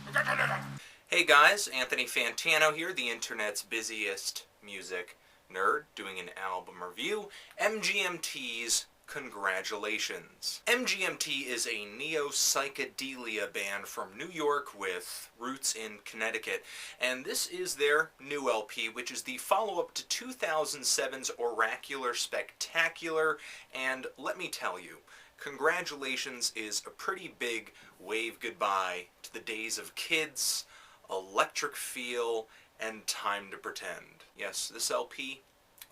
Congratulations! Hey guys, Anthony Fantano here, the internet's busiest music nerd, doing an album review, MGMT's Congratulations. MGMT is a neo-psychedelia band from New York with roots in Connecticut, and this is their new LP, which is the follow-up to 2007's Oracular Spectacular, and let me tell you, Congratulations is a pretty big wave goodbye to the days of Kids, Electric Feel, and Time to Pretend. Yes, this LP,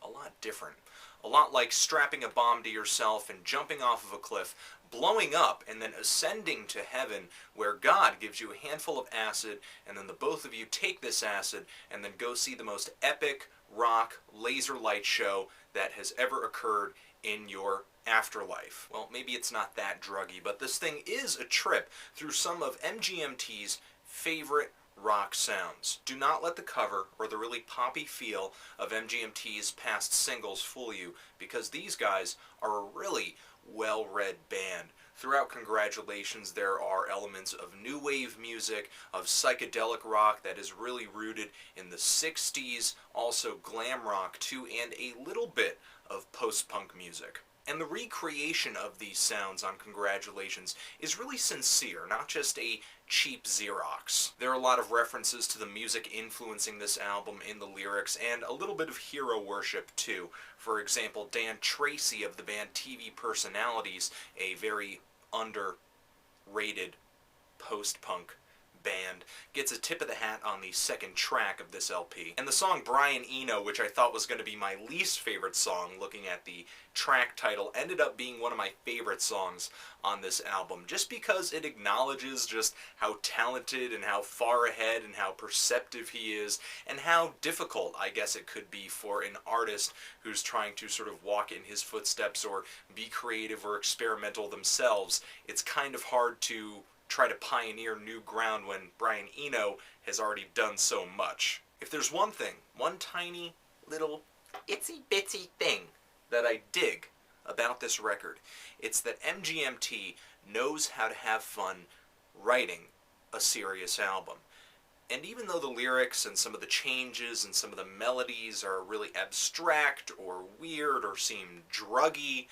a lot different. A lot like strapping a bomb to yourself and jumping off of a cliff, blowing up, and then ascending to heaven, where God gives you a handful of acid, and then the both of you take this acid, and then go see the most epic rock laser light show that has ever occurred in your afterlife. Well, maybe it's not that druggy, but this thing is a trip through some of MGMT's favorite rock sounds. Do not let the cover or the really poppy feel of MGMT's past singles fool you, because these guys are a really well-read band. Throughout Congratulations, there are elements of new wave music, of psychedelic rock that is really rooted in the 60s, also glam rock too, and a little bit of post-punk music. And the recreation of these sounds on Congratulations is really sincere, not just a cheap Xerox. There are a lot of references to the music influencing this album in the lyrics, and a little bit of hero worship too. For example, Dan Tracy of the band TV Personalities, a very underrated post-punk band, gets a tip of the hat on the second track of this LP. And the song Brian Eno, which I thought was going to be my least favorite song looking at the track title, ended up being one of my favorite songs on this album, just because it acknowledges just how talented and how far ahead and how perceptive he is, and how difficult, I guess, it could be for an artist who's trying to sort of walk in his footsteps or be creative or experimental themselves. It's kind of hard to try to pioneer new ground when Brian Eno has already done so much. If there's one thing, one tiny little itsy bitsy thing that I dig about this record, it's that MGMT knows how to have fun writing a serious album. And even though the lyrics and some of the changes and some of the melodies are really abstract or weird or seem druggy,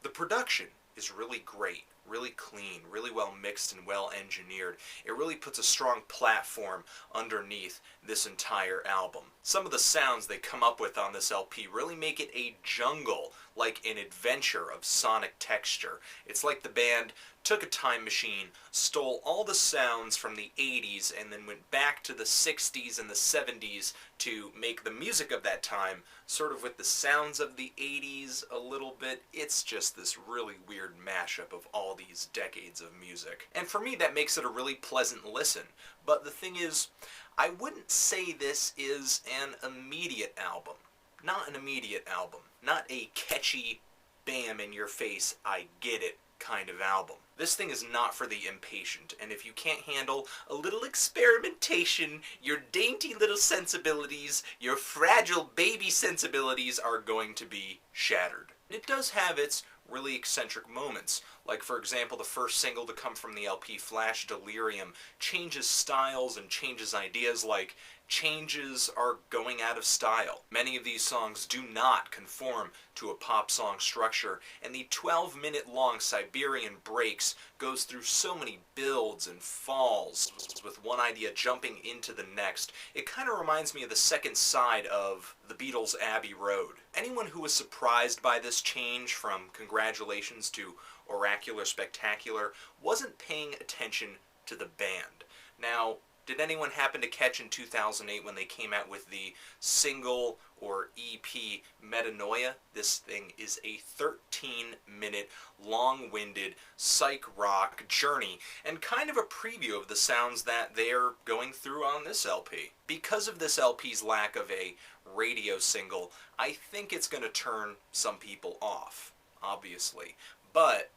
the production is really great, really clean, really well mixed and well engineered. It really puts a strong platform underneath this entire album. Some of the sounds they come up with on this LP really make it a jungle, like an adventure of sonic texture. It's like the band took a time machine, stole all the sounds from the 80s, and then went back to the 60s and the 70s to make the music of that time, sort of with the sounds of the 80s a little bit. It's just this really weird mashup of all these decades of music. And for me, that makes it a really pleasant listen. But the thing is, I wouldn't say this is an immediate album. Not an immediate album. Not a catchy, bam in your face, I get it kind of album. This thing is not for the impatient, and if you can't handle a little experimentation, your dainty little sensibilities, your fragile baby sensibilities are going to be shattered. It does have its really eccentric moments, like for example the first single to come from the LP, Flash Delirium, changes styles and changes ideas like changes are going out of style. Many of these songs do not conform to a pop song structure, and the 12-minute long Siberian Breaks goes through so many builds and falls, with one idea jumping into the next. It kind of reminds me of the second side of the Beatles' Abbey Road. Anyone who was surprised by this change from Congratulations to Oracular Spectacular wasn't paying attention to the band. Now, did anyone happen to catch in 2008 when they came out with the single or EP Metanoia? This thing is a 13-minute, long-winded psych rock journey, and kind of a preview of the sounds that they're going through on this LP. Because of this LP's lack of a radio single, I think it's going to turn some people off, obviously. But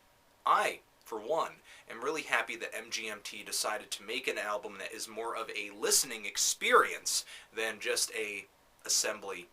I, for one, am really happy that MGMT decided to make an album that is more of a listening experience than just a assembly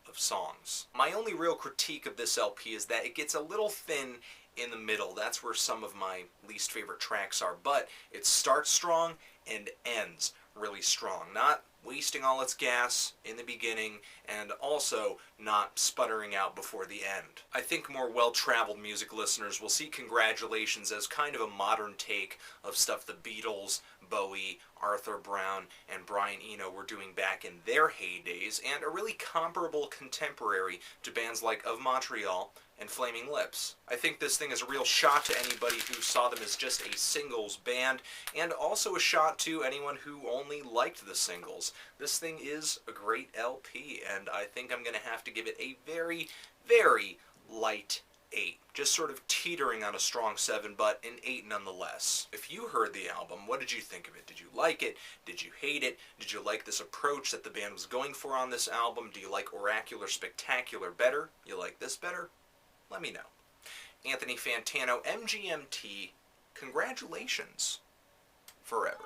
of songs. My only real critique of this LP is that it gets a little thin in the middle. That's where some of my least favorite tracks are, but it starts strong and ends really strong. Not wasting all its gas in the beginning and also not sputtering out before the end. I think more well-traveled music listeners will see Congratulations as kind of a modern take of stuff the Beatles, Bowie, Arthur Brown, and Brian Eno were doing back in their heydays, and a really comparable contemporary to bands like Of Montreal and Flaming Lips. I think this thing is a real shot to anybody who saw them as just a singles band, and also a shot to anyone who only liked the singles. This thing is a great LP, and I think I'm going to have to give it a very, very light 8. Just sort of teetering on a strong 7, but an 8 nonetheless. If you heard the album, what did you think of it? Did you like it? Did you hate it? Did you like this approach that the band was going for on this album? Do you like Oracular Spectacular better? You like this better? Let me know. Anthony Fantano, MGMT, congratulations forever.